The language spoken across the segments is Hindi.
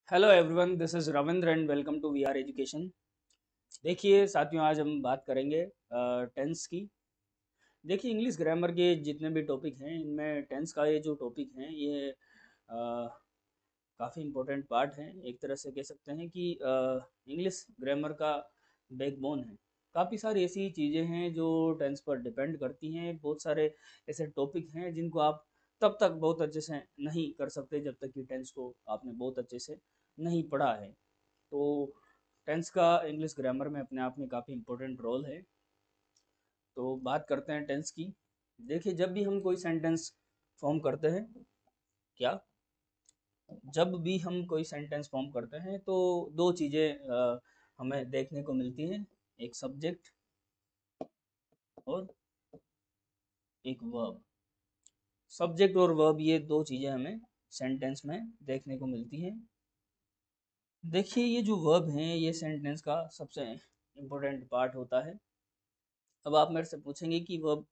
Hello everyone, this is Ravindra and welcome to we are education. देखिए साथियों, आज हम बात करेंगे टेंस की। देखिए, इंग्लिश ग्रामर के जितने भी टॉपिक हैं इनमें टेंस का ये जो टॉपिक है ये काफ़ी इम्पोर्टेंट पार्ट है। एक तरह से कह सकते हैं कि इंग्लिश ग्रामर का बैकबोन है। काफ़ी सारी ऐसी चीज़ें हैं जो टेंस पर डिपेंड करती हैं। बहुत सारे ऐसे टॉपिक हैं जिनको आप तब तक बहुत अच्छे से नहीं कर सकते जब तक कि टेंस को आपने बहुत अच्छे से नहीं पढ़ा है। तो टेंस का इंग्लिश ग्रामर में अपने आप में काफ़ी इम्पोर्टेंट रोल है। तो बात करते हैं टेंस की। देखिए, जब भी हम कोई सेंटेंस फॉर्म करते हैं, क्या जब भी हम कोई सेंटेंस फॉर्म करते हैं तो दो चीज़ें हमें देखने को मिलती हैं। एक सब्जेक्ट और एक वर्ब। सब्जेक्ट और वर्ब, ये दो चीज़ें हमें सेंटेंस में देखने को मिलती हैं। देखिए, ये जो वर्ब हैं ये सेंटेंस का सबसे इम्पोर्टेंट पार्ट होता है। अब आप मेरे से पूछेंगे कि वर्ब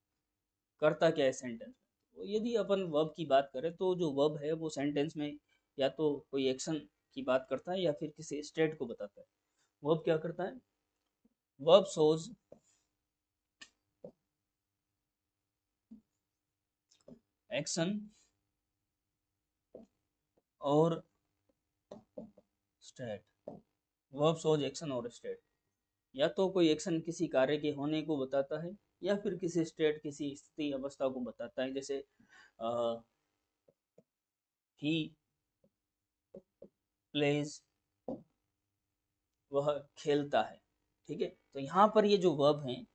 करता क्या है सेंटेंस में। तो यदि अपन वर्ब की बात करें तो जो वर्ब है वो सेंटेंस में या तो कोई एक्शन की बात करता है या फिर किसी स्टेट को बताता है। वर्ब क्या करता है? वर्ब शोज एक्शन और स्टेट। वर्ब शोज एक्शन और स्टेट, या तो कोई एक्शन किसी कार्य के होने को बताता है या फिर किसी स्टेट, किसी स्थिति अवस्था को बताता है। जैसे ही प्लेज, वह खेलता है। ठीक है, तो यहाँ पर ये जो वर्ब हैं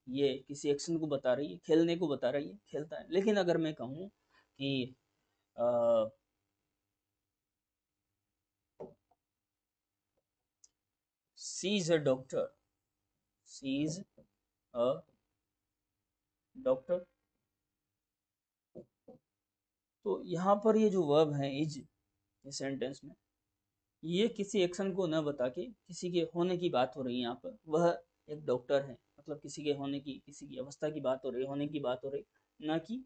ये किसी एक्शन को बता रही है, खेलने को बता रही है, खेलता है। लेकिन अगर मैं कहूँ कि she is a doctor, she is a doctor, तो यहाँ पर ये जो वर्ब है इज, इस सेंटेंस में ये किसी एक्शन को न बता के किसी के होने की बात हो रही है। यहाँ पर वह एक डॉक्टर है, मतलब किसी के होने की, किसी की अवस्था की बात हो रही है, होने की बात हो रही, ना कि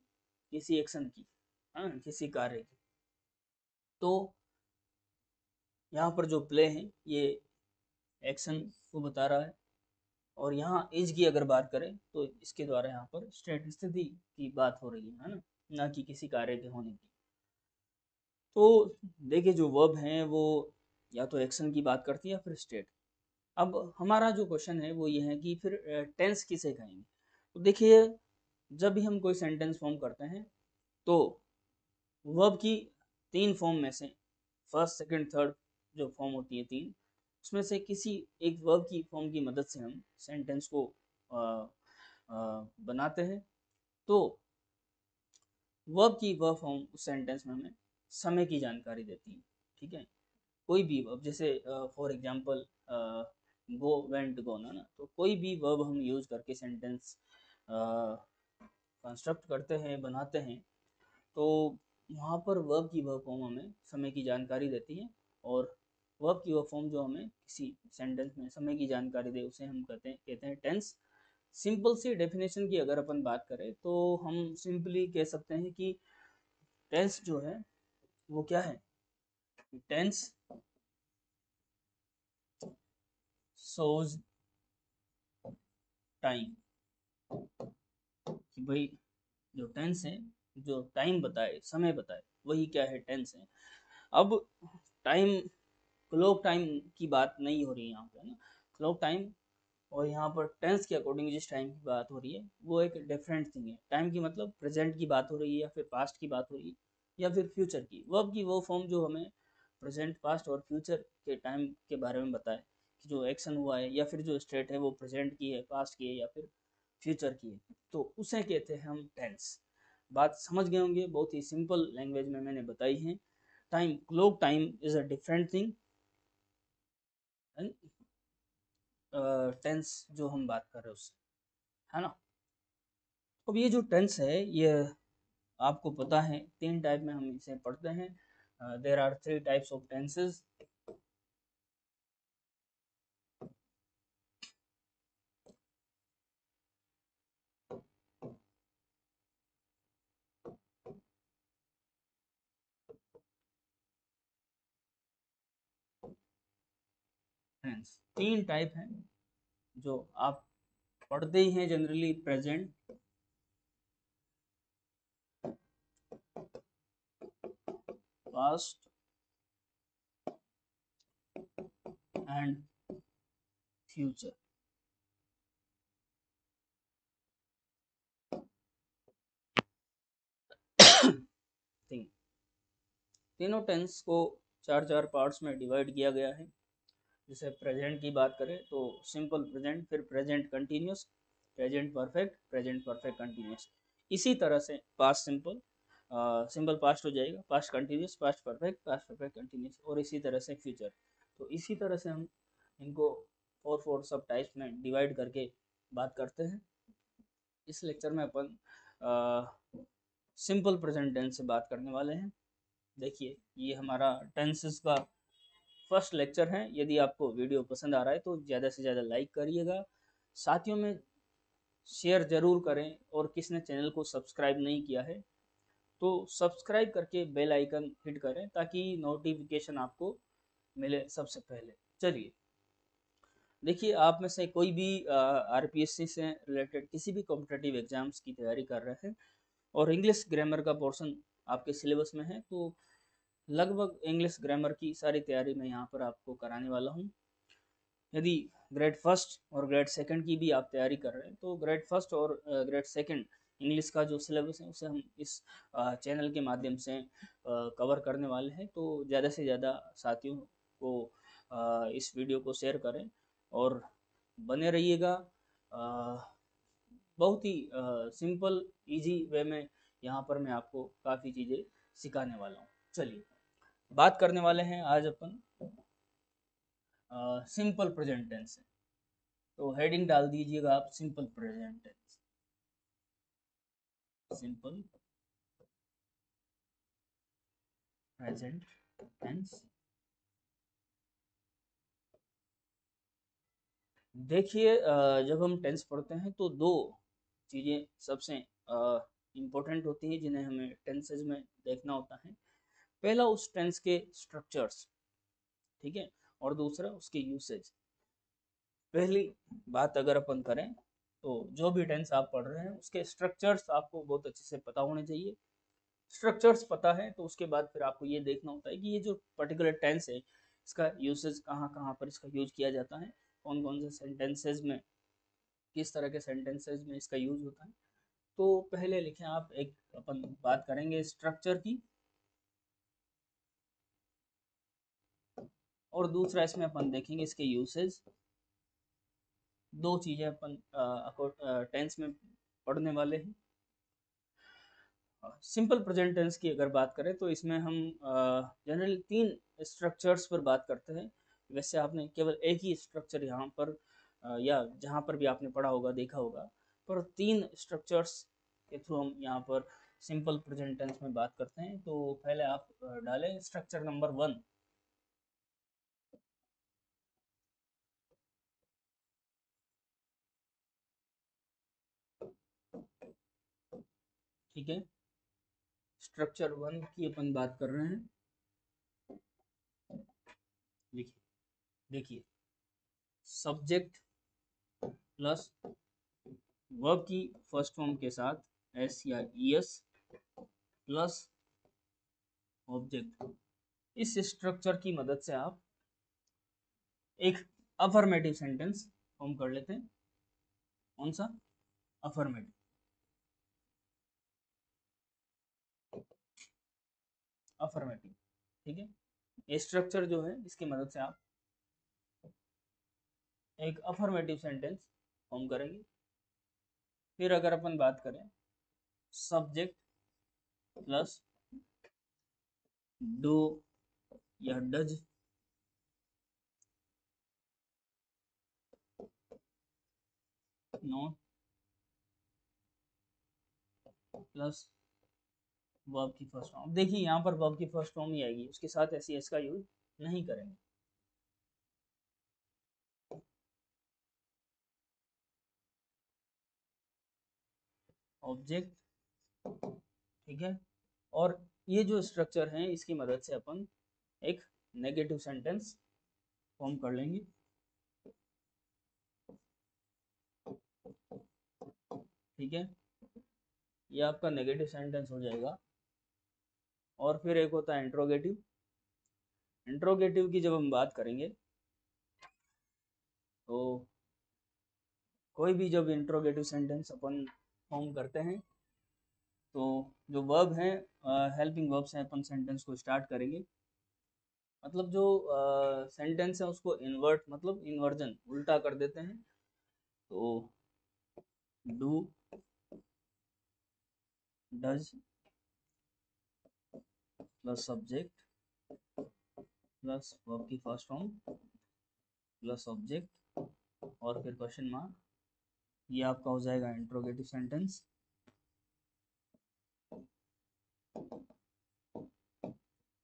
किसी एक्शन की, हाँ, किसी कार्य की। तो यहाँ पर जो प्ले है ये एक्शन को बता रहा है। और यहाँ एज की अगर बात करें तो इसके द्वारा यहाँ पर स्टेट, स्थिति की बात हो रही है ना, ना कि किसी कार्य के होने की। तो देखिए, जो वर्ब हैं वो या तो एक्शन की बात करती है या फिर स्टेट। अब हमारा जो क्वेश्चन है वो ये है कि फिर टेंस किसे कहेंगे। तो देखिए, जब भी हम कोई सेंटेंस फॉर्म करते हैं तो वर्ब की तीन फॉर्म में से फर्स्ट, सेकंड, थर्ड जो फॉर्म होती है तीन, उसमें से किसी एक वर्ब की फॉर्म की मदद से हम सेंटेंस को अ, बनाते हैं। तो वर्ब की वह फॉर्म उस सेंटेंस में हमें समय की जानकारी देती है। ठीक है, कोई भी वर्ब, जैसे फॉर एग्जांपल गो, वेंट, गोन, है ना, तो कोई भी वर्ब हम यूज करके सेंटेंस कंस्ट्रक्ट करते हैं, बनाते हैं। तो वहाँ पर वर्ब की वह फॉर्म हमें समय की जानकारी देती है। और वर्ब की वह फॉर्म जो हमें किसी सेंटेंस में समय की जानकारी दे उसे हम कहते हैं टेंस। सिंपल सी डेफिनेशन की अगर अपन बात करें तो हम सिंपली कह सकते हैं कि टेंस जो है वो क्या है? Tense shows time. कि भाई, जो टेंस है, जो टाइम बताए, समय बताए, वही क्या है? टेंस है। अब टाइम, क्लॉक टाइम की बात नहीं हो रही है यहाँ पे, ना। क्लॉक टाइम और यहाँ पर टेंस के अकॉर्डिंग जिस टाइम की बात हो रही है वो एक डिफरेंट थिंग है। टाइम की मतलब प्रेजेंट की बात हो रही है या फिर पास्ट की बात हो रही है या फिर फ्यूचर की। वर्ब की वो फॉर्म जो हमें प्रेजेंट, पास्ट और फ्यूचर के टाइम के बारे में बताए कि जो एक्शन हुआ है या फिर जो स्टेट है वो प्रेजेंट की है, पास्ट की है या फिर फ्यूचर की है, तो उसे कहते हैं हम टेंस। बात समझ गए होंगे, बहुत ही सिंपल लैंग्वेज में मैंने बताई है। Time, clock time is a different thing and tense जो हम बात कर रहे हैं उससे, है ना। अब ये जो टेंस है ये आपको पता है तीन टाइप में हम इसे पढ़ते हैं। There are three types of tenses. Tense, तीन टाइप हैं जो आप पढ़ते ही हैं generally, present, past and future. तीनों टेंस को चार चार पार्ट्स में डिवाइड किया गया है। जैसे प्रेजेंट की बात करें तो सिंपल प्रेजेंट, फिर present continuous, present perfect continuous. इसी तरह से पास्ट सिंपल, सिंपल पास्ट हो जाएगा, past continuous, past perfect continuous, और इसी तरह से फ्यूचर। तो इसी तरह से हम इनको फोर सब टाइप्स में डिवाइड करके बात करते हैं। इस लेक्चर में अपन सिंपल प्रेजेंट टेंस से बात करने वाले हैं। देखिए, ये हमारा टेंसेस का फर्स्ट लेक्चर है। यदि आपको वीडियो पसंद आ रहा है तो ज़्यादा से ज़्यादा लाइक करिएगा, साथियों में शेयर ज़रूर करें, और किसने चैनल को सब्सक्राइब नहीं किया है तो सब्सक्राइब करके बेल आइकन हिट करें ताकि नोटिफिकेशन आपको मिले सबसे पहले। चलिए, देखिए, आप में से कोई भी आरपीएससी से रिलेटेड किसी भी कॉम्पिटेटिव एग्जाम्स की तैयारी कर रहे हैं और इंग्लिश ग्रामर का पोर्शन आपके सिलेबस में है, तो लगभग इंग्लिश ग्रामर की सारी तैयारी मैं यहाँ पर आपको कराने वाला हूँ। यदि ग्रेड फर्स्ट और ग्रेड सेकंड की भी आप तैयारी कर रहे हैं तो ग्रेड फर्स्ट और ग्रेड सेकंड इंग्लिश का जो सिलेबस है उसे हम इस चैनल के माध्यम से कवर करने वाले हैं। तो ज़्यादा से ज़्यादा साथियों को इस वीडियो को शेयर करें और बने रहिएगा। बहुत ही सिंपल इजी वे में यहाँ पर मैं आपको काफ़ी चीज़ें सिखाने वाला हूँ। चलिए, बात करने वाले हैं आज अपन सिंपल प्रेजेंट टेंस है। तो हेडिंग डाल दीजिएगा आप, simple present tense, simple present tense. देखिए, जब हम टेंस पढ़ते हैं तो दो चीज़ें सबसे इम्पोर्टेंट होती हैं जिन्हें हमें टेंसेज में देखना होता है। पहला, उस टेंस के स्ट्रक्चर्स, ठीक है, और दूसरा उसके यूसेज। पहली बात अगर अपन करें तो जो भी टेंस आप पढ़ रहे हैं उसके स्ट्रक्चर्स आपको बहुत अच्छे से पता होने चाहिए। स्ट्रक्चर्स पता है तो उसके बाद फिर आपको ये देखना होता है कि ये जो पर्टिकुलर टेंस है इसका यूसेज कहाँ कहाँ पर इसका यूज किया जाता है, कौन कौन से सेंटेंसेज में, किस तरह के सेंटेंसेज में इसका यूज होता है। तो पहले लिखें आप, एक अपन बात करेंगे स्ट्रक्चर की, और दूसरा इसमें अपन देखेंगे इसके यूसेज। दो चीज़ें अपन टेंस में पढ़ने वाले हैं। सिंपल प्रेजेंट टेंस की अगर बात करें तो इसमें हम जनरली तीन स्ट्रक्चर्स पर बात करते हैं। वैसे आपने केवल एक ही स्ट्रक्चर यहाँ पर या जहाँ पर भी आपने पढ़ा होगा, देखा होगा, पर तीन स्ट्रक्चर्स के थ्रू हम यहाँ पर सिंपल प्रेजेंट टेंस में बात करते हैं। तो पहले आप डालें स्ट्रक्चर नंबर 1। ठीक है, स्ट्रक्चर 1 की अपन बात कर रहे हैं। लिखिए, देखिए, सब्जेक्ट प्लस वर्ब की फर्स्ट फॉर्म के साथ एस या ईएस प्लस ऑब्जेक्ट। इस स्ट्रक्चर की मदद से आप एक अफर्मेटिव सेंटेंस फॉर्म कर लेते हैं। कौन सा? अफर्मेटिव। अफर्मेटिव, ठीक है। ये स्ट्रक्चर जो है इसकी मदद से आप एक अफर्मेटिव सेंटेंस फॉर्म करेंगे। फिर अगर अपन बात करें सब्जेक्ट प्लस डू या डज नॉट प्लस वर्ब की फर्स्ट फॉर्म। देखिए, यहाँ पर वर्ब की फर्स्ट फॉर्म ही आएगी, उसके साथ एस एस का यूज नहीं करेंगे। ऑब्जेक्ट, ठीक है। और ये जो स्ट्रक्चर है इसकी मदद से अपन एक नेगेटिव सेंटेंस फॉर्म कर लेंगे। ठीक है, ये आपका नेगेटिव सेंटेंस हो जाएगा। और फिर एक होता है इंट्रोगेटिव। इंट्रोगेटिव की जब हम बात करेंगे तो कोई भी जब इंट्रोगेटिव सेंटेंस अपन फॉर्म करते हैं तो जो वर्ब हैं, हेल्पिंग वर्ब से अपन सेंटेंस को स्टार्ट करेंगे। मतलब जो सेंटेंस है उसको इन्वर्ट मतलब इन्वर्जन उल्टा कर देते हैं। तो do, does plus subject plus verb की फर्स्ट फॉर्म प्लस ऑब्जेक्ट और फिर क्वेश्चन मार्क, ये आपका हो जाएगा इंट्रोगेटिव सेंटेंस।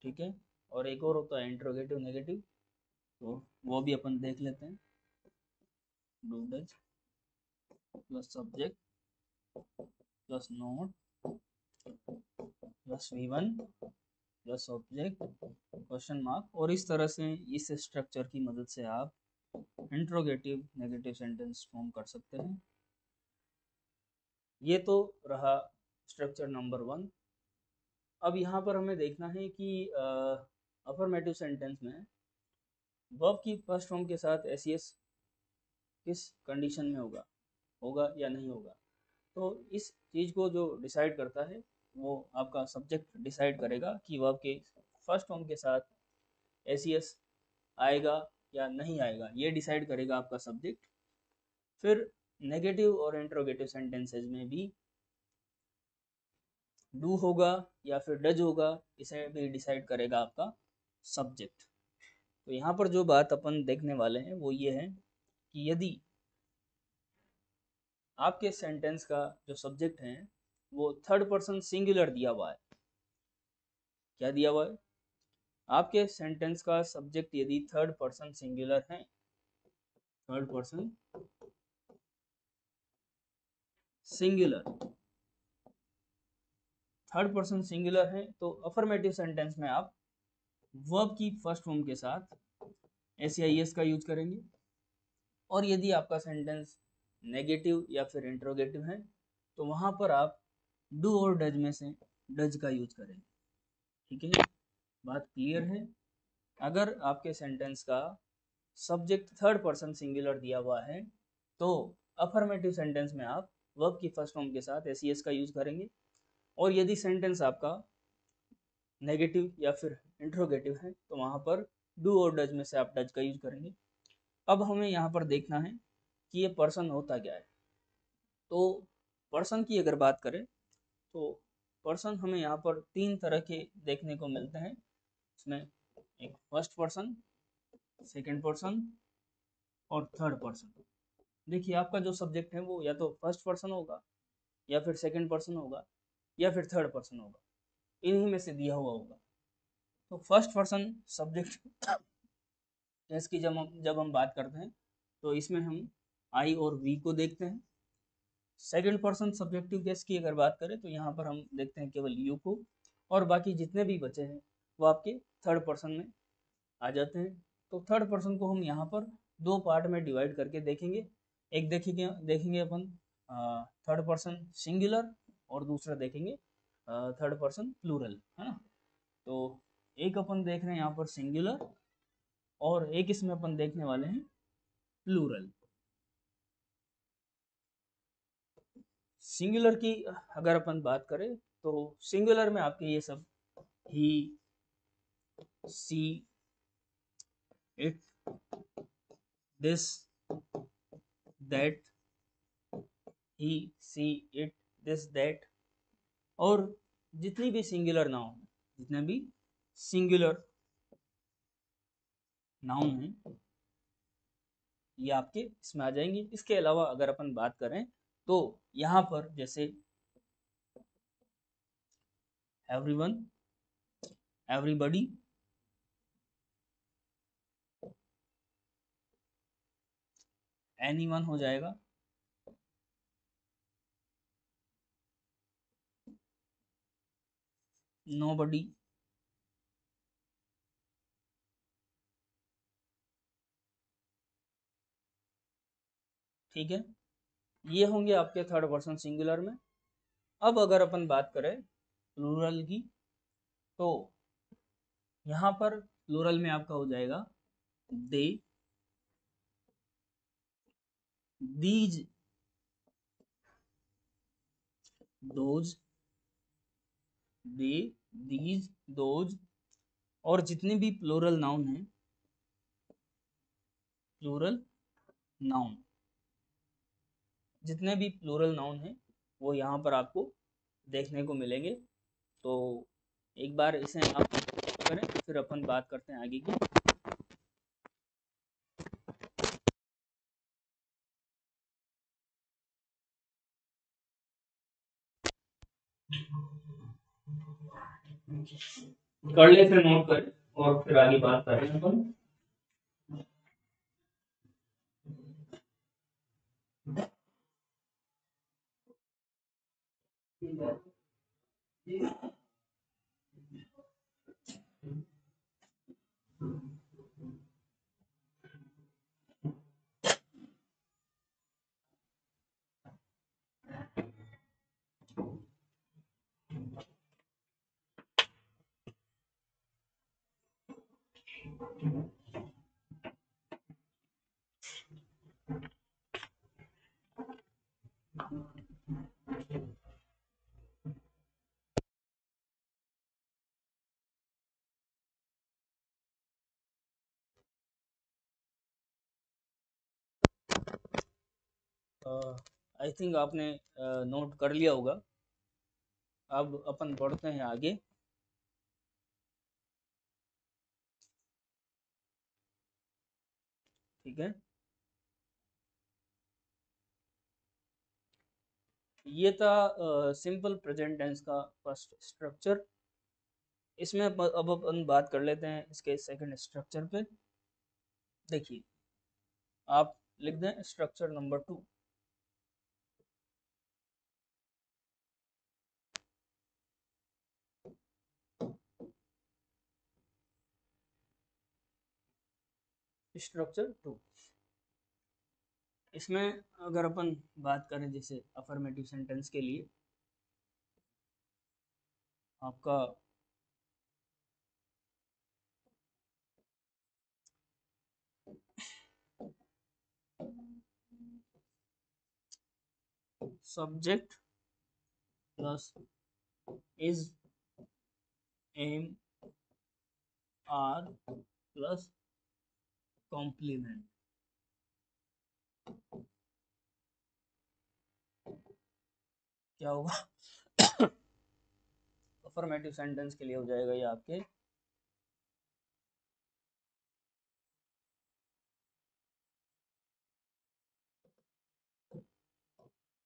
ठीक है, और एक और होता है इंट्रोगेटिव नेगेटिव, तो वो भी अपन देख लेते हैं। Do does plus subject plus not plus V1 plus object question mark, और इस तरह से इस स्ट्रक्चर की मदद से आप इंट्रोगेटिव नेगेटिव सेंटेंस फॉर्म कर सकते हैं। ये तो रहा स्ट्रक्चर नंबर 1। अब यहाँ पर हमें देखना है कि अफर्मेटिव सेंटेंस में वर्ब की फर्स्ट फॉर्म के साथ एस किस कंडीशन में होगा होगा या नहीं होगा। तो इस चीज़ को जो डिसाइड करता है वो आपका सब्जेक्ट डिसाइड करेगा कि वर्ब के फर्स्ट फॉर्म के साथ एस आएगा या नहीं आएगा, ये डिसाइड करेगा आपका सब्जेक्ट। फिर नेगेटिव और इंट्रोगेटिव सेंटेंसेज में भी डू होगा या फिर डज होगा, इसे भी डिसाइड करेगा आपका सब्जेक्ट। तो यहाँ पर जो बात अपन देखने वाले हैं वो ये है कि यदि आपके सेंटेंस का जो सब्जेक्ट है वो थर्ड पर्सन सिंगुलर दिया हुआ है। क्या दिया हुआ है? आपके सेंटेंस का सब्जेक्ट यदि थर्ड पर्सन सिंगुलर है, third person singular, third person singular है, तो अफर्मेटिव सेंटेंस में आप वर्ब की फर्स्ट फॉर्म के साथ एस का यूज करेंगे। और यदि आपका सेंटेंस नेगेटिव या फिर इंट्रोगेटिव है तो वहां पर आप डू और डज में से डज का यूज करेंगे। ठीक है, बात क्लियर है? अगर आपके सेंटेंस का सब्जेक्ट थर्ड पर्सन सिंगुलर दिया हुआ है तो अफर्मेटिव सेंटेंस में आप वर्ब की फर्स्ट फॉर्म के साथ एस का यूज करेंगे। और यदि सेंटेंस आपका नेगेटिव या फिर इंट्रोगेटिव है तो वहां पर डू और डज में से आप डज का यूज करेंगे। अब हमें यहाँ पर देखना है कि ये पर्सन होता क्या है। तो पर्सन की अगर बात करें तो पर्सन हमें यहाँ पर 3 तरह के देखने को मिलते हैं। इसमें एक फर्स्ट पर्सन, सेकंड पर्सन और थर्ड पर्सन। देखिए आपका जो सब्जेक्ट है वो या तो फर्स्ट पर्सन होगा या फिर सेकंड पर्सन होगा या फिर थर्ड पर्सन होगा, इन्हीं में से दिया हुआ होगा। तो फर्स्ट पर्सन सब्जेक्ट केस की जब हम बात करते हैं तो इसमें हम आई और वी को देखते हैं। सेकंड पर्सन सब्जेक्टिव केस की अगर बात करें तो यहाँ पर हम देखते हैं केवल यू को, और बाकी जितने भी बचे हैं वो आपके थर्ड पर्सन में आ जाते हैं। तो थर्ड पर्सन को हम यहाँ पर 2 पार्ट में डिवाइड करके देखेंगे। एक देखेंगे देखेंगे अपन थर्ड पर्सन सिंगुलर और दूसरा देखेंगे थर्ड पर्सन प्लूरल, है ना। तो एक अपन देख रहे हैं यहाँ पर सिंगुलर और एक इसमें अपन देखने वाले हैं प्लूरल। सिंगुलर की अगर अपन बात करें तो सिंगुलर में आपके ये सब he, she, it, this, that, he, she, it, this, that, और जितनी भी सिंगुलर नाउन, जितने भी सिंगुलर नाउन है ये आपके इसमें आ जाएंगे। इसके अलावा अगर अपन बात करें तो यहाँ पर जैसे एवरीवन, एवरीबॉडी, एनीवन हो जाएगा, नोबडी, ठीक है। ये होंगे आपके थर्ड पर्सन सिंगुलर में। अब अगर अपन बात करें प्लूरल की, तो यहाँ पर प्लूरल में आपका हो जाएगा they, these, those, they, these, those, और जितने भी प्लूरल नाउन हैं, प्लूरल नाउन, जितने भी प्लूरल नाउन हैं वो यहाँ पर आपको देखने को मिलेंगे। तो एक बार इसे आप करें, फिर अपन बात करते हैं आगे की। कर ले फिर नोट करें और फिर आगे बात करें अपन। आई थिंक आपने नोट कर लिया होगा। अब अपन बढ़ते हैं आगे। ठीक है, ये था सिंपल प्रेजेंट टेंस का फर्स्ट स्ट्रक्चर। इसमें अब अपन बात कर लेते हैं इसके सेकंड स्ट्रक्चर पे। देखिए, आप लिख दें स्ट्रक्चर नंबर 2। स्ट्रक्चर 2, इसमें अगर अपन बात करें जैसे अफर्मेटिव सेंटेंस के लिए आपका subject plus is, am, are plus complement, क्या होगा? अफर्मेटिव सेंटेंस के लिए हो जाएगा ये आपके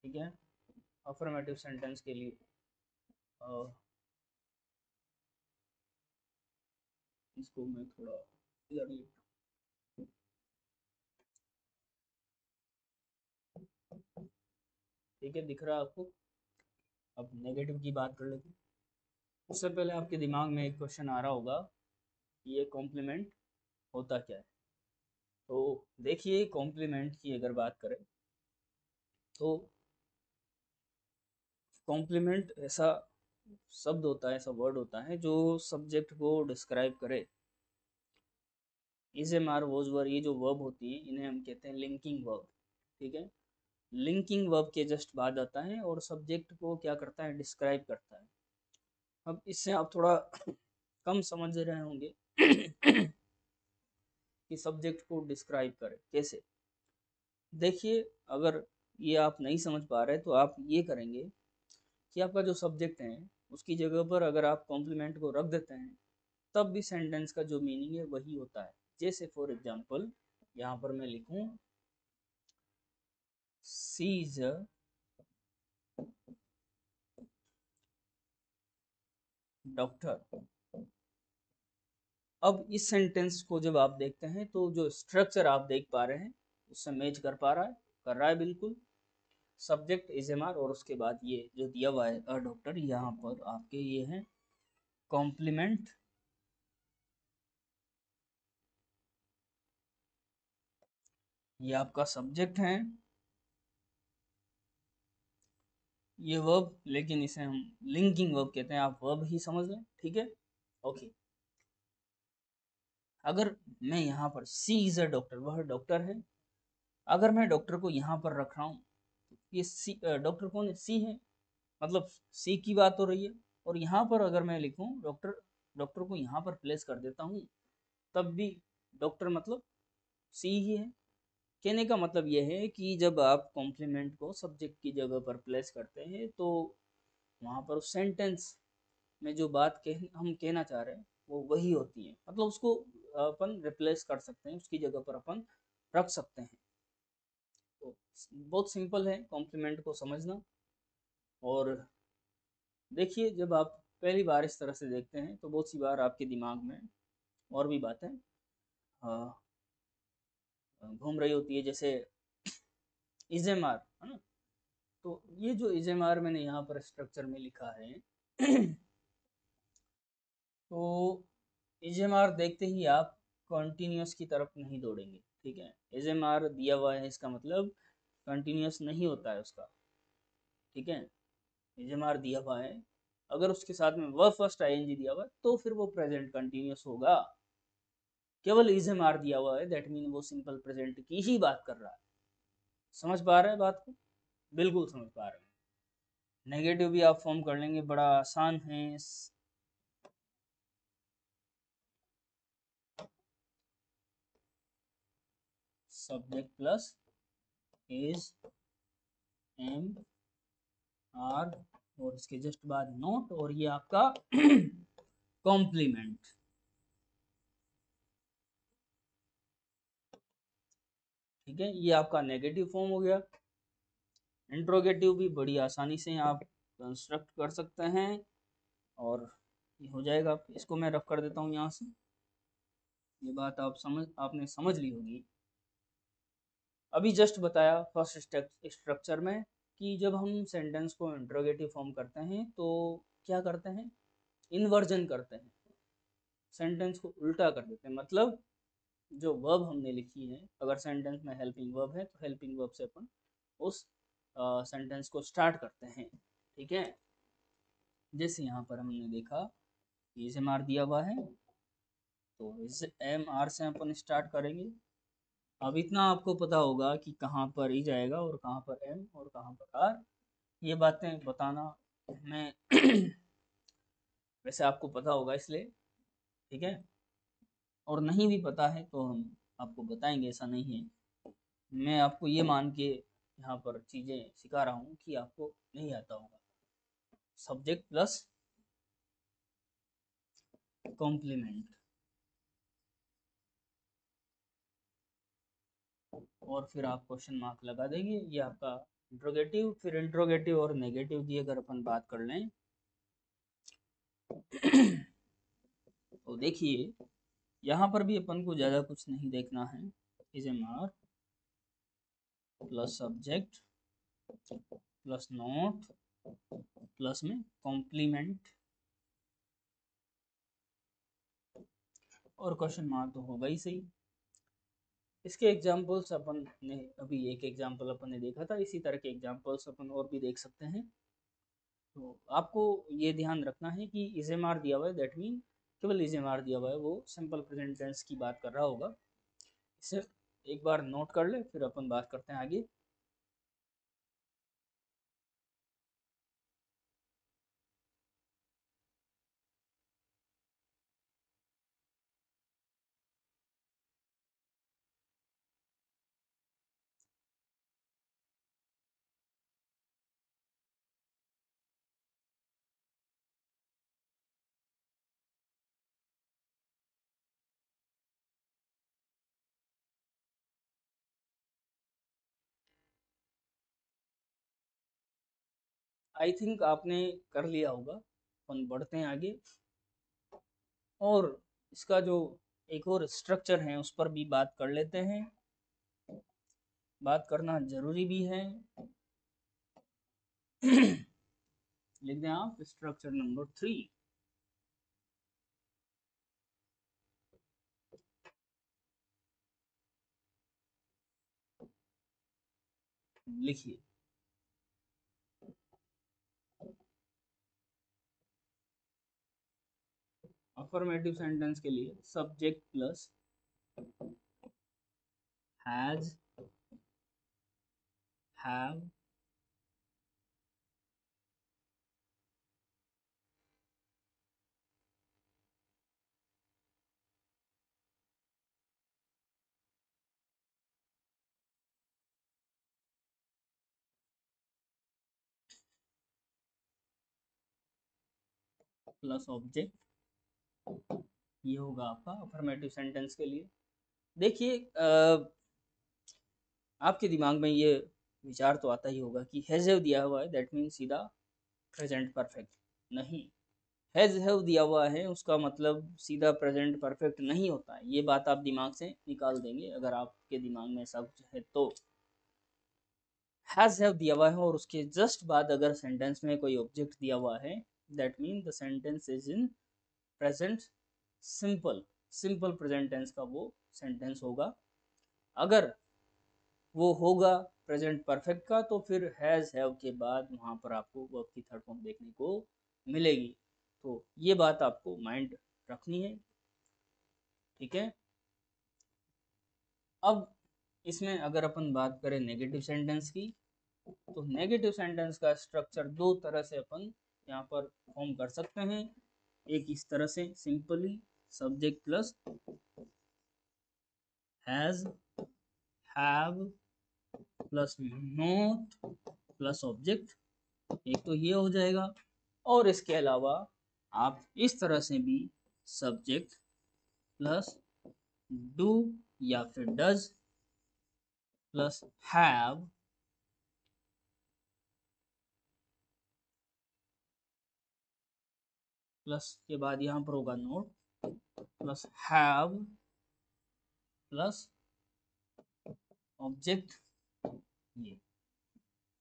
ठीक है। अफर्मेटिव सेंटेंस के लिए इसको मैं थोड़ा इधर लिख, ठीक है, दिख रहा है आपको? अब नेगेटिव की बात कर लेते हैं। उससे पहले आपके दिमाग में एक क्वेश्चन आ रहा होगा, ये कॉम्प्लीमेंट होता क्या है? तो देखिए, कॉम्प्लीमेंट की अगर बात करें तो कॉम्प्लीमेंट ऐसा शब्द होता है, ऐसा वर्ड होता है जो सब्जेक्ट को डिस्क्राइब करे। इज, एम, आर, वोज, वर, ये जो वर्ब होती है इन्हें हम कहते हैं लिंकिंग वर्ब। ठीक है, लिंकिंग वर्ब के जस्ट बाद आता है और सब्जेक्ट को क्या करता है, डिस्क्राइब करता है। अब इससे आप थोड़ा कम समझ रहे होंगे कि सब्जेक्ट को डिस्क्राइब करे कैसे। देखिए, अगर ये आप नहीं समझ पा रहे तो आप ये करेंगे कि आपका जो सब्जेक्ट है उसकी जगह पर अगर आप कॉम्प्लीमेंट को रख देते हैं तब भी सेंटेंस का जो मीनिंग है वही होता है। जैसे फॉर एग्जांपल यहाँ पर मैं लिखूं, सी इज अ डॉक्टर। अब इस सेंटेंस को जब आप देखते हैं तो जो स्ट्रक्चर आप देख पा रहे हैं उससे मैच कर पा रहा है, कर रहा है बिल्कुल। सब्जेक्ट इज, एम, आर और उसके बाद ये जो दिया हुआ है अ डॉक्टर, यहाँ पर आपके ये है कॉम्प्लीमेंट। ये आपका सब्जेक्ट है ये वर्ब, लेकिन इसे हम लिंकिंग वर्ब कहते हैं, आप वर्ब ही समझ लें, ठीक है। ओके, अगर मैं यहाँ पर सी इज अ डॉक्टर, वह डॉक्टर है, अगर मैं डॉक्टर को यहाँ पर रख रहा हूँ, ये सी डॉक्टर कौन है, सी है, मतलब सी की बात हो रही है। और यहाँ पर अगर मैं लिखूँ डॉक्टर, डॉक्टर को यहाँ पर प्लेस कर देता हूँ, तब भी डॉक्टर मतलब सी ही है। कहने का मतलब यह है कि जब आप कॉम्प्लीमेंट को सब्जेक्ट की जगह पर प्लेस करते हैं तो वहाँ पर उस सेंटेंस में जो बात हम कहना चाह रहे हैं वो वही होती है, मतलब उसको अपन रिप्लेस कर सकते हैं, उसकी जगह पर अपन रख सकते हैं। तो बहुत सिंपल है कॉम्प्लीमेंट को समझना। और देखिए, जब आप पहली बार इस तरह से देखते हैं तो बहुत सी बार आपके दिमाग में और भी बातें घूम रही होती है, जैसे इजेमार, है ना। तो ये जो इजेमार मैंने यहाँ पर स्ट्रक्चर में लिखा है तो इजेमार देखते ही आप कॉन्टिन्यूस की तरफ नहीं दौड़ेंगे, ठीक है। इजेमार दिया हुआ है, इसका मतलब कंटिन्यूस नहीं होता है उसका, ठीक है। इजेमार दिया हुआ है, अगर उसके साथ में वर्ब फर्स्ट आईएनजी दिया हुआ है तो फिर वो प्रेजेंट कंटिन्यूस होगा। केवल इजेमार दिया हुआ है, दैट मीन वो सिंपल प्रेजेंट की ही बात कर रहा है। समझ पा रहे हैं बात को, बिल्कुल समझ पा रहे हैं। नेगेटिव भी आप फॉर्म कर लेंगे, बड़ा आसान है। Subject plus is, am, are, और इसके जस्ट बाद नोट, और ये आपका कॉम्प्लीमेंट, ठीक है। ये आपका नेगेटिव फॉर्म हो गया। इंट्रोगेटिव भी बड़ी आसानी से आप कंस्ट्रक्ट कर सकते हैं, और ये हो जाएगा। इसको मैं रफ कर देता हूँ यहाँ से, ये बात आपने समझ ली होगी। अभी जस्ट बताया फर्स्ट स्ट्रक्चर में कि जब हम सेंटेंस को इंट्रोगेटिव फॉर्म करते हैं तो क्या करते हैं, इन्वर्जन करते हैं, सेंटेंस को उल्टा कर देते हैं। मतलब जो वर्ब हमने लिखी है, अगर सेंटेंस में हेल्पिंग वर्ब है तो हेल्पिंग वर्ब से अपन उस सेंटेंस को स्टार्ट करते हैं, ठीक है। जैसे यहाँ पर हमने देखा इसे मार दिया हुआ है, तो इस एम आर से अपन स्टार्ट करेंगे। अब इतना आपको पता होगा कि कहाँ पर ई जाएगा और कहाँ पर एम और कहाँ पर आर, ये बातें बताना मैं वैसे आपको पता होगा इसलिए, ठीक है। और नहीं भी पता है तो हम आपको बताएंगे, ऐसा नहीं है। मैं आपको ये मान के यहाँ पर चीज़ें सिखा रहा हूँ कि आपको नहीं आता होगा। सब्जेक्ट प्लस कॉम्प्लीमेंट, और फिर आप क्वेश्चन मार्क लगा देंगे, ये आपका इंट्रोगेटिव। फिर इंट्रोगेटिव और नेगेटिव की अगर अपन बात कर लें तो देखिए, यहाँ पर भी अपन को ज़्यादा कुछ नहीं देखना है। Is am are plus subject plus not plus में कॉम्प्लीमेंट, और क्वेश्चन मार्क तो होगा ही सही। इसके एग्जाम्पल्स अपन ने अभी एक एग्जाम्पल अपन ने देखा था, इसी तरह के एग्जाम्पल्स अपन और भी देख सकते हैं। तो आपको ये ध्यान रखना है कि इजेमार दिया हुआ है, दैट मीन केवल इजेमार दिया हुआ है, वो सिंपल प्रेजेंट टेंस की बात कर रहा होगा। इसे एक बार नोट कर ले, फिर अपन बात करते हैं आगे। आई थिंक आपने कर लिया होगा। अपन बढ़ते हैं आगे, और इसका जो एक और स्ट्रक्चर है उस पर भी बात कर लेते हैं। बात करना जरूरी भी है। लिख दें आप स्ट्रक्चर नंबर 3, लिखिए। अफर्मेटिव सेंटेंस के लिए subject plus has, have, plus object, ये होगा आपका अफर्मेटिव सेंटेंस के लिए। देखिए आपके दिमाग में ये विचार तो आता ही होगा कि हैज हैव दिया हुआ है दैट मीन्स सीधा प्रेजेंट परफेक्ट, नहीं। हैज हैव दिया हुआ है उसका मतलब सीधा प्रेजेंट परफेक्ट नहीं होता है, ये बात आप दिमाग से निकाल देंगे अगर आपके दिमाग में ऐसा कुछ है तो। हैज हैव दिया हुआ है और उसके जस्ट बाद अगर सेंटेंस में कोई ऑब्जेक्ट दिया हुआ है that mean the sentence is in present simple, simple present tense का वो सेंटेंस होगा। अगर वो होगा प्रेजेंट परफेक्ट का तो फिर हैज हैव के बाद वहाँ पर आपको वर्ब की थर्ड फॉर्म देखने को मिलेगी। तो ये बात आपको माइंड रखनी है, ठीक है। अब इसमें अगर अपन बात करें नेगेटिव सेंटेंस की, तो नेगेटिव सेंटेंस का स्ट्रक्चर दो तरह से अपन यहाँ पर फॉर्म कर सकते हैं। एक इस तरह से simply subject plus has, have plus not plus object, एक तो ये हो जाएगा। और इसके अलावा आप इस तरह से भी सब्जेक्ट प्लस डू या फिर डज प्लस हैव प्लस के बाद यहाँ पर होगा note plus have plus object,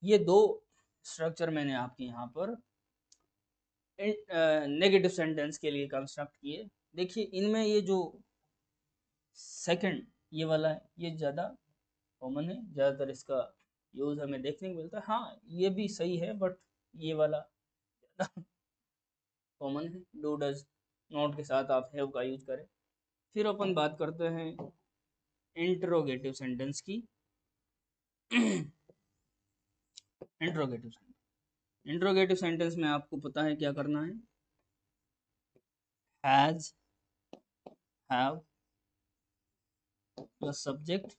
ये दो स्ट्रक्चर मैंने आपके यहाँ पर नेगेटिव सेंटेंस के लिए कंस्ट्रक्ट किए। देखिए इनमें ये जो सेकंड ये वाला है ये ज़्यादा कॉमन है, ज़्यादातर इसका यूज़ हमें देखने को मिलता है। हाँ ये भी सही है बट ये वाला ज़्यादा कॉमन है। डू डज नॉट के साथ आप हैव का यूज करें। फिर अपन बात करते हैं इंटरोगेटिव सेंटेंस की। इंटरोगेटिव सेंटेंस, इंटरोगेटिव सेंटेंस में आपको पता है क्या करना है। Has, have plus subject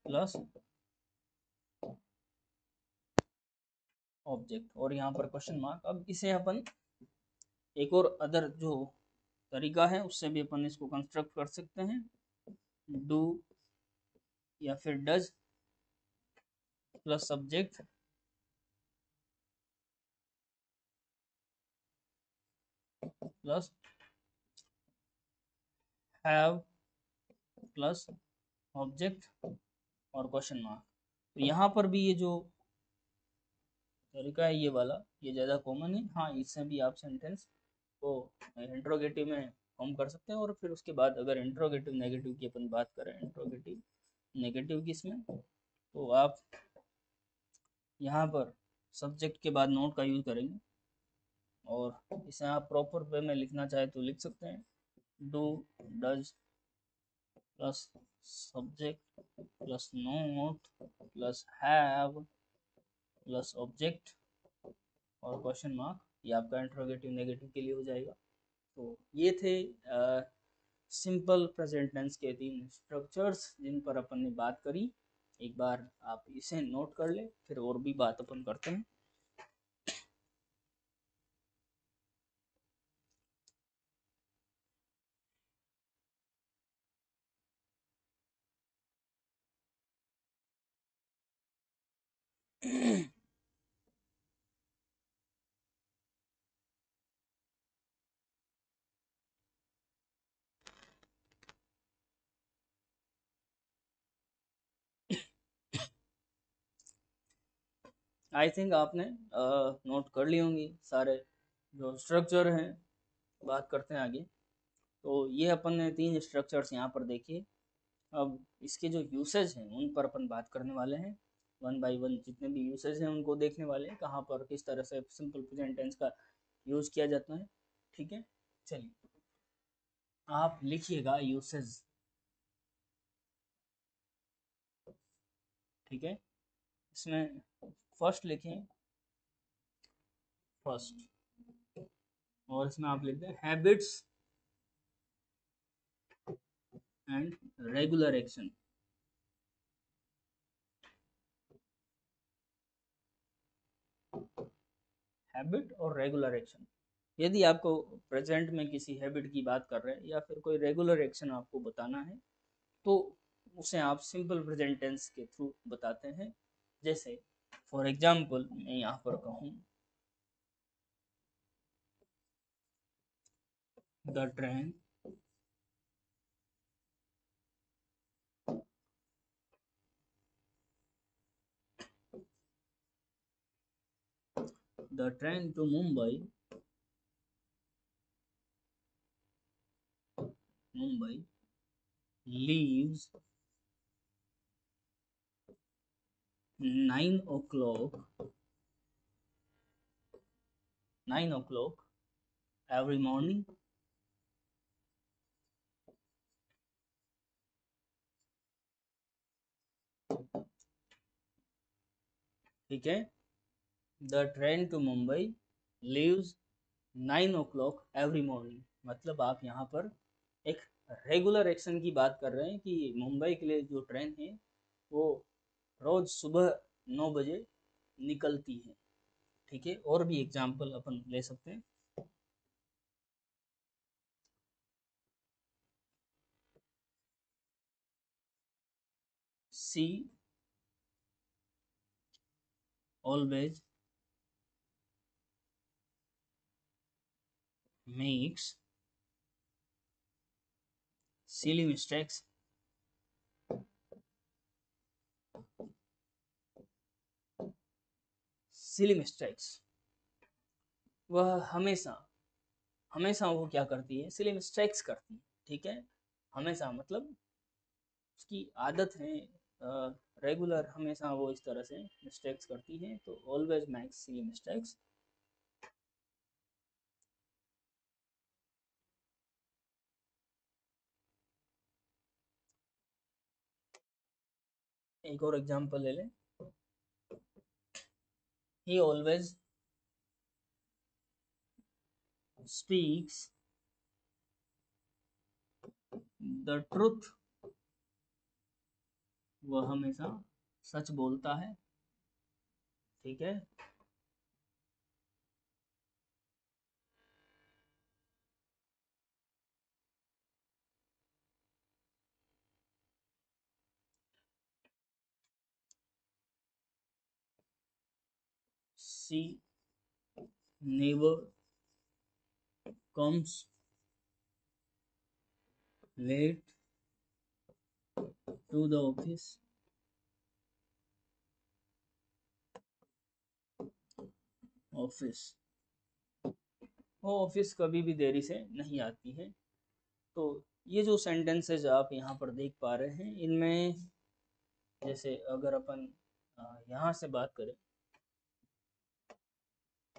plus object और यहाँ पर क्वेश्चन मार्क। अब इसे अपन एक और अदर जो तरीका है उससे भी अपन इसको कंस्ट्रक्ट कर सकते हैं। डू या फिर does plus subject plus have plus object और क्वेश्चन मार्क। तो यहाँ पर भी ये जो तरीका है ये वाला ये ज़्यादा कॉमन है। हाँ इससे भी आप सेंटेंस को इंट्रोगेटिव में फॉर्म कर सकते हैं। और फिर उसके बाद अगर इंट्रोगेटिव नेगेटिव की अपन बात करें, इंट्रोगेटिव नेगेटिव की इसमें तो आप यहाँ पर सब्जेक्ट के बाद नोट का यूज़ करेंगे और इसे आप प्रॉपर वे में लिखना चाहे तो लिख सकते हैं। Do does plus subject plus not plus have plus object और क्वेश्चन मार्क, ये आपका इंट्रोगेटिव नेगेटिव के लिए हो जाएगा। तो ये थे सिंपल प्रेजेंट टेंस के तीन स्ट्रक्चर्स जिन पर अपन ने बात करी। एक बार आप इसे नोट कर ले फिर और भी बात अपन करते हैं। आई थिंक आपने नोट कर ली होंगी सारे जो स्ट्रक्चर हैं। बात करते हैं आगे। तो ये अपन ने तीन स्ट्रक्चर्स यहाँ पर देखे। अब इसके जो यूसेज हैं उन पर अपन बात करने वाले हैं। वन बाय वन जितने भी यूसेज हैं उनको देखने वाले हैं, कहाँ पर किस तरह से सिंपल प्रेजेंट टेंस का यूज किया जाता है। ठीक है, चलिए आप लिखिएगा यूसेज। ठीक है, इसमें फर्स्ट लिखें, फर्स्ट, और इसमें आप लिख दें habits and regular action. Habit और रेगुलर एक्शन, यदि आपको प्रेजेंट में किसी हैबिट की बात कर रहे हैं या फिर कोई रेगुलर एक्शन आपको बताना है तो उसे आप सिंपल प्रेजेंट टेंस के थ्रू बताते हैं। जैसे फॉर एग्जाम्पल मैं यहाँ पर कहूँ the train to Mumbai leaves 9 o'clock every morning। ठीक है, the train to Mumbai leaves 9 o'clock every morning, मतलब आप यहाँ पर एक रेगुलर एक्शन की बात कर रहे हैं कि मुंबई के लिए जो ट्रेन है वो रोज सुबह 9 बजे निकलती है। ठीक है, और भी एग्जाम्पल अपन ले सकते हैं। सी ऑलवेज मेक्स silly mistakes वह हमेशा हमेशा वो क्या करती है, सिली मिस्टेक्स करती है। ठीक है, हमेशा मतलब उसकी आदत है, रेगुलर हमेशा वो इस तरह से मिस्टेक्स करती है, तो ऑलवेज मेक्स सिली मिस्टेक्स। एक और एग्जांपल ले लें, he always speaks the truth, वह हमेशा सच बोलता है। ठीक है, she never comes late to the office, वो ऑफिस कभी भी देरी से नहीं आती है। तो ये जो सेंटेंसेज आप यहाँ पर देख पा रहे हैं, इनमें जैसे अगर अपन यहाँ से बात करें,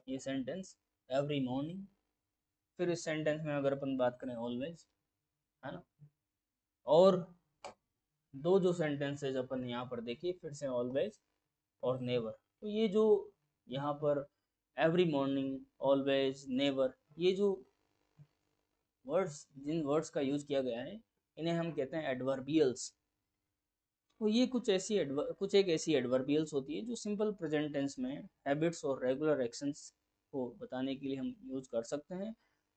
ये सेंटेंस एवरी मॉर्निंग, फिर इस सेंटेंस में अगर अपन बात करें ऑलवेज, है ना, और दो जो सेंटेंसेज अपन यहाँ पर देखिए फिर से ऑलवेज और नेवर, तो ये जो यहाँ पर एवरी मॉर्निंग, ऑलवेज, नेवर, ये जो वर्ड्स, जिन वर्ड्स का यूज किया गया है इन्हें हम कहते हैं एडवर्बियल्स। तो ये कुछ एक ऐसी एडवर्बियल्स होती है जो सिंपल प्रेजेंट टेंस में हैबिट्स और रेगुलर एक्शंस को बताने के लिए हम यूज कर सकते हैं,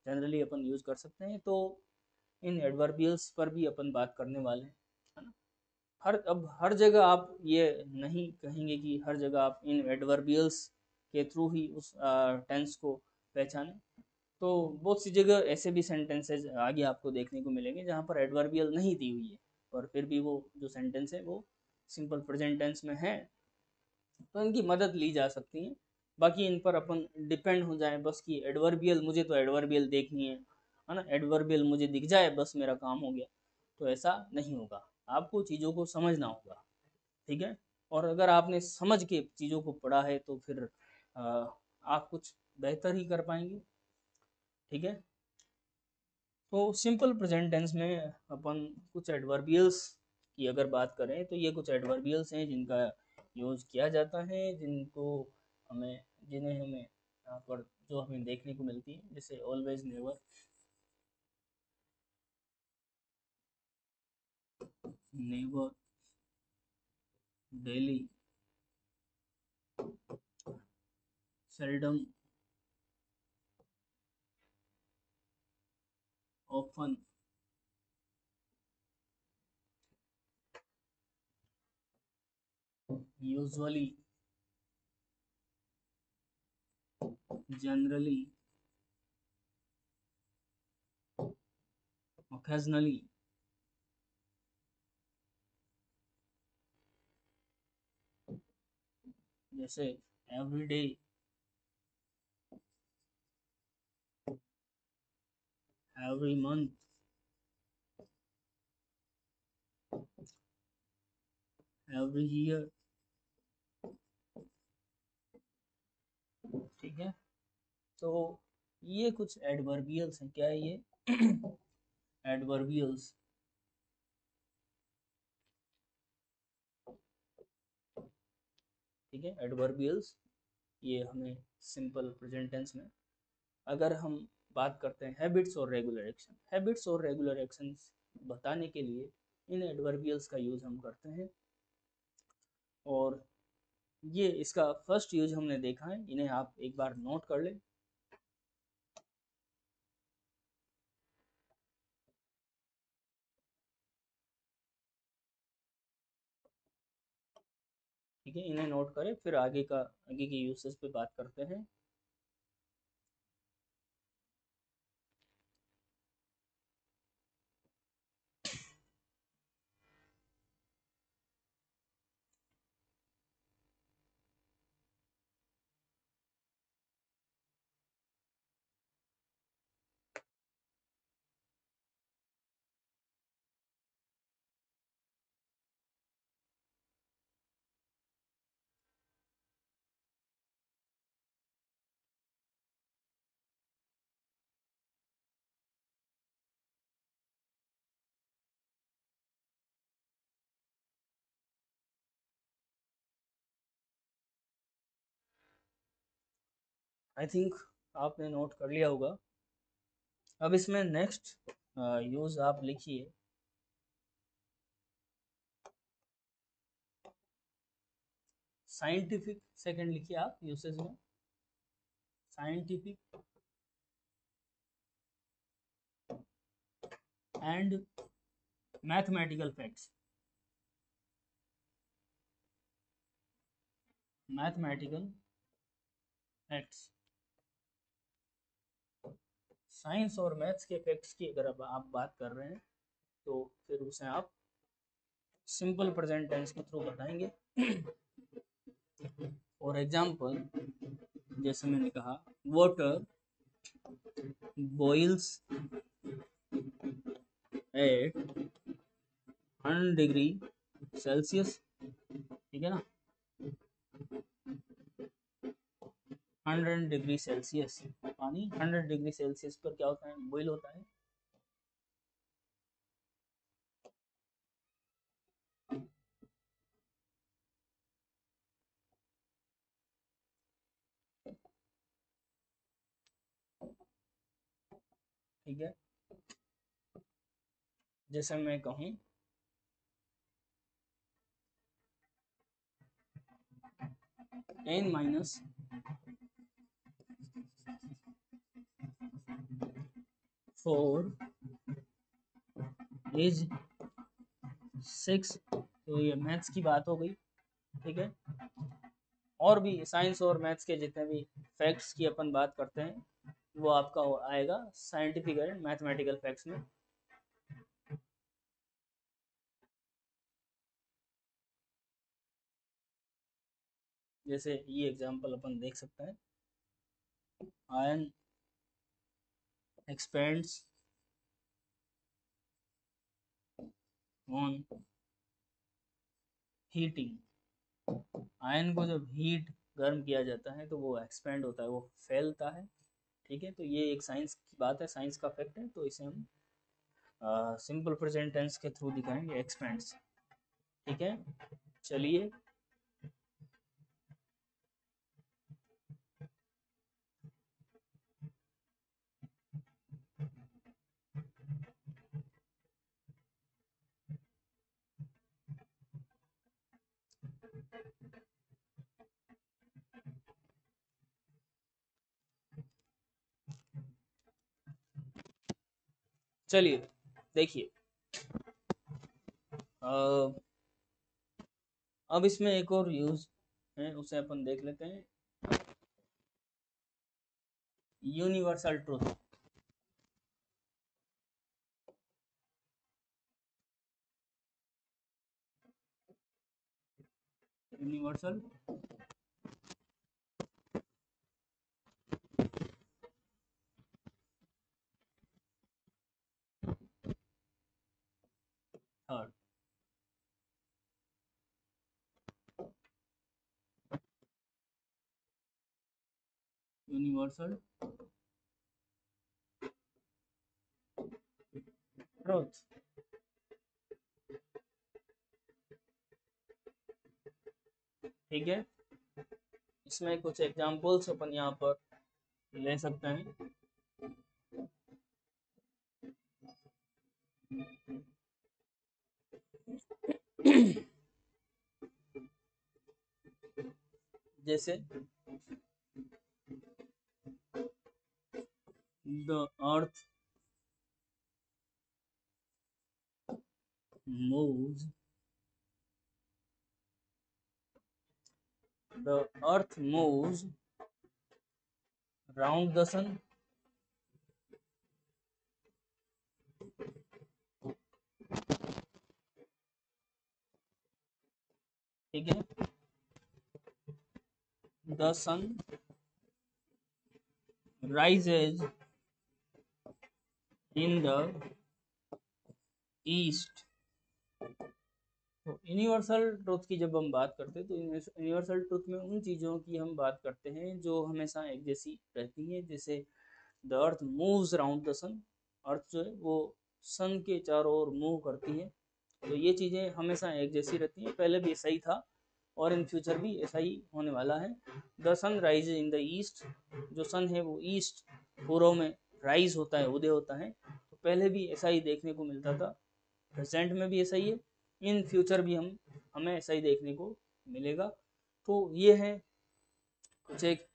जनरली अपन यूज कर सकते हैं। तो इन एडवर्बियल्स पर भी अपन बात करने वाले हैं, है ना। हर जगह आप ये नहीं कहेंगे कि हर जगह आप इन एडवर्बियल्स के थ्रू ही उस टेंस को पहचानें। तो बहुत सी जगह ऐसे भी सेंटेंसेज आगे आपको देखने को मिलेंगे जहाँ पर एडवर्बियल नहीं दी हुई है, पर फिर भी वो जो सेंटेंस है वो सिंपल प्रेजेंट टेंस में है, तो इनकी मदद ली जा सकती है। बाकी इन पर अपन डिपेंड हो जाए बस कि एडवर्बियल, मुझे तो एडवर्बियल देखनी है ना, एडवर्बियल मुझे दिख जाए बस मेरा काम हो गया, तो ऐसा नहीं होगा, आपको चीज़ों को समझना होगा। ठीक है, और अगर आपने समझ के चीज़ों को पढ़ा है तो फिर आप कुछ बेहतर ही कर पाएंगे। ठीक है। तो सिंपल प्रेजेंट टेंस में अपन कुछ एडवर्बियल्स की अगर बात करें तो ये कुछ एडवर्बियल्स हैं जिनका यूज़ किया जाता है, जिन्हें हमें यहाँ पर जो हमें देखने को मिलती है, जैसे always, never, never, daily, seldom, often, usually, generally, occasionally, जैसे every day, every month, every year। ठीक है। तो ये कुछ एडवर्बियल्स हैं। क्या है ये? एडवर्बियल्स। ठीक है, एडवर्बियल्स ये हमें सिंपल प्रेजेंट टेंस में, अगर हम बात करते हैं हैबिट्स और रेगुलर एक्शन, हैबिट्स और रेगुलर एक्शंस बताने के लिए इन एडवर्बियल्स का यूज़ हम करते हैं। और ये इसका फर्स्ट यूज हमने देखा है, इन्हें आप एक बार नोट कर लें। ठीक है, इन्हें नोट करें, फिर आगे के यूसेस पे बात करते हैं। आई थिंक आपने नोट कर लिया होगा। अब इसमें नेक्स्ट यूज आप लिखिए, साइंटिफिक। सेकंड लिखिए आप यूसेज में, scientific and mathematical facts. Mathematical facts, science और मैथ्स के फैक्ट्स की अगर अब आप बात कर रहे हैं तो फिर उसे आप सिंपल प्रेजेंट टेंस के थ्रू बताएंगे। फॉर एग्जाम्पल, जैसे मैंने कहा, water boils at 100 degree Celsius. ठीक है ना, 100 डिग्री सेल्सियस, पानी 100 डिग्री सेल्सियस पर क्या होता है? बॉइल होता है। ठीक है, जैसे मैं कहूँ, n-4 इज 6। तो ये मैथ्स की बात हो गई। ठीक है, और भी साइंस और मैथ्स के जितने भी फैक्ट्स की अपन बात करते हैं वो आपका आएगा साइंटिफिक एंड मैथमेटिकल फैक्ट्स में। जैसे ये एग्जांपल अपन देख सकते हैं, ion expends on heating. Ion को जब हीट गर्म किया जाता है तो वो एक्सपेंड होता है, वो फैलता है। ठीक है, तो ये एक साइंस की बात है, साइंस का फैक्ट है, तो इसे हम सिंपल प्रेजेंट टेंस के थ्रू दिखाएंगे, एक्सपेंड्स। ठीक है, चलिए चलिए देखिए, अब इसमें एक और यूज है, उसे अपन देख लेते हैं, universal truth. Universal third, universal truth. ठीक है, इसमें कुछ एग्जांपल्स अपन यहाँ पर ले सकते हैं। जैसे the earth moves, the earth moves round the sun। ठीक है, the sun rises in the east। तो यूनिवर्सल ट्रुथ की जब हम बात करते हैं, तो यूनिवर्सल ट्रुथ में उन चीज़ों की हम बात करते हैं जो हमेशा एक जैसी रहती हैं। जैसे the earth moves round the sun, earth जो है वो सन के चारों ओर मूव करती है, तो ये चीज़ें हमेशा एक जैसी रहती हैं, पहले भी ऐसा ही था और इन फ्यूचर भी ऐसा ही होने वाला है। The sun rise in the east, जो सन है वो ईस्ट पूर्व में राइज होता है, उदय होता है, तो पहले भी ऐसा ही देखने को मिलता था, प्रेजेंट में भी ऐसा ही है, इन फ्यूचर भी हमें ऐसा ही देखने को मिलेगा। तो ये है कुछ एक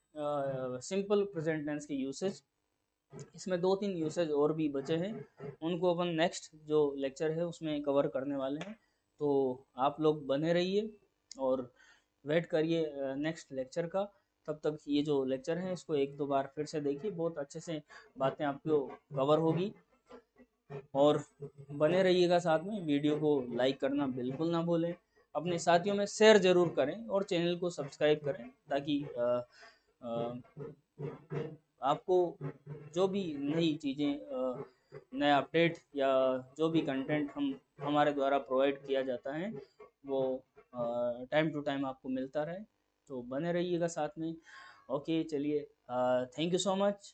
सिंपल प्रेजेंट टेंस के यूसेज। इसमें 2-3 यूसेज और भी बचे हैं, उनको अपन नेक्स्ट जो लेक्चर है उसमें कवर करने वाले हैं, तो आप लोग बने रहिए और वेट करिए नेक्स्ट लेक्चर का। तब तक ये जो लेक्चर है इसको 1-2 बार फिर से देखिए, बहुत अच्छे से बातें आपको कवर होगी, और बने रहिएगा साथ में। वीडियो को लाइक करना बिल्कुल ना भूलें, अपने साथियों में शेयर ज़रूर करें और चैनल को सब्सक्राइब करें, ताकि आपको जो भी नई चीज़ें, नया अपडेट या जो भी कंटेंट हमारे द्वारा प्रोवाइड किया जाता है वो टाइम टू टाइम आपको मिलता रहे, तो बने रहिएगा साथ में। ओके, चलिए, थैंक यू सो मच।